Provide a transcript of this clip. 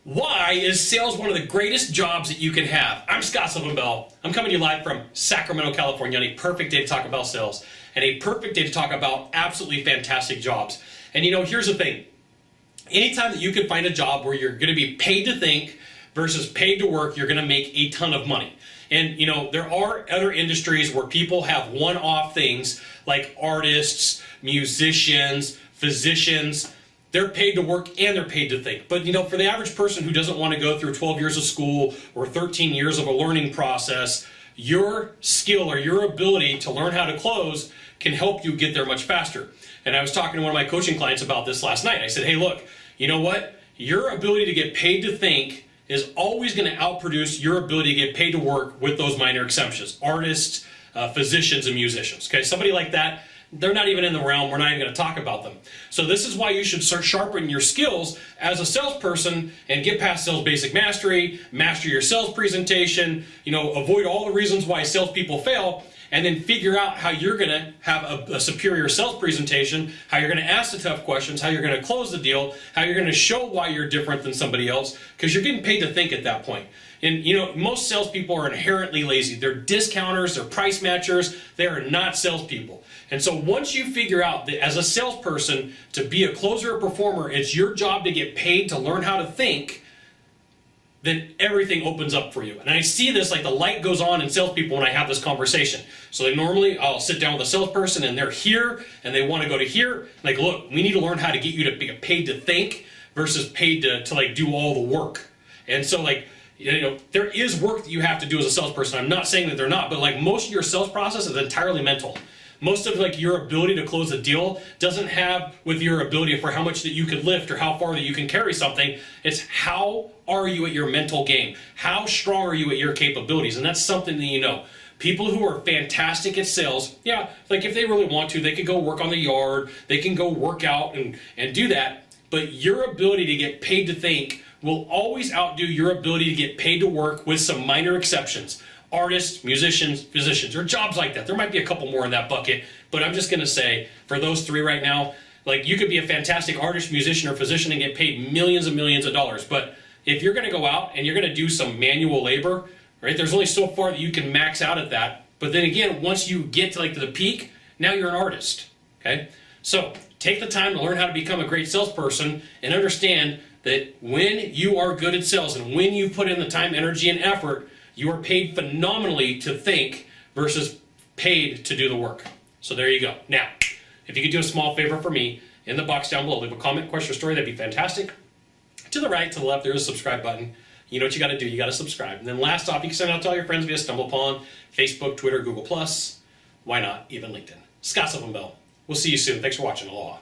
Why is sales one of the greatest jobs that you can have? I'm Scott Sylvan Bell. I'm coming to you live from Sacramento, California on a perfect day to talk about sales and a perfect day to talk about absolutely fantastic jobs. And here's the thing. Anytime that you can find a job where you're going to be paid to think versus paid to work, you're going to make a ton of money. And there are other industries where people have one-off things like artists, musicians, physicians. They're paid to work and they're paid to think. But for the average person who doesn't want to go through 12 years of school or 13 years of a learning process, your skill or your ability to learn how to close can help you get there much faster. And I was talking to one of my coaching clients about this last night. I said, hey, look, you know what? Your ability to get paid to think is always going to outproduce your ability to get paid to work, with those minor exceptions. Artists, physicians, and musicians. Okay, somebody like that, they're not even in the realm. We're not even going to talk about them. So this is why you should start sharpening your skills as a salesperson and get past sales basic mastery, master your sales presentation, avoid all the reasons why salespeople fail, and then figure out how you're going to have a superior sales presentation, how you're going to ask the tough questions, how you're going to close the deal, how you're going to show why you're different than somebody else, because you're getting paid to think at that point. And most salespeople are inherently lazy. They're discounters, they're price matchers, they are not salespeople. And so once you figure out that as a salesperson, to be a closer or performer, it's your job to get paid to learn how to think, then everything opens up for you. And I see this, like the light goes on in salespeople when I have this conversation. So normally I'll sit down with a salesperson and they're here and they want to go to here. Like, look, we need to learn how to get you to be paid to think versus paid to do all the work. And so there is work that you have to do as a salesperson. I'm not saying that they're not, but most of your sales process is entirely mental. Most of your ability to close a deal doesn't have with your ability for how much that you can lift or how far that you can carry something. It's how are you at your mental game? How strong are you at your capabilities? And that's something that people who are fantastic at sales, if they really want to, they could go work on the yard, they can go work out and do that. But your ability to get paid to think will always outdo your ability to get paid to work, with some minor exceptions. Artists, musicians, physicians, or jobs like that. There might be a couple more in that bucket, but I'm just going to say for those three right now, you could be a fantastic artist, musician, or physician and get paid millions and millions of dollars. But if you're going to go out and you're going to do some manual labor, right, there's only so far that you can max out at that. But then again, once you get to the peak, now you're an artist. Okay? So take the time to learn how to become a great salesperson and understand that when you are good at sales and when you put in the time, energy, and effort, you are paid phenomenally to think versus paid to do the work. So there you go. Now, if you could do a small favor for me, in the box down below, leave a comment, question, or story, that'd be fantastic. To the right, to the left, there is a subscribe button. You know what you got to do. You got to subscribe. And then last off, you can send it out to all your friends via StumbleUpon, Facebook, Twitter, Google+. Why not? Even LinkedIn. Scott Sylvan Bell. We'll see you soon. Thanks for watching. Aloha.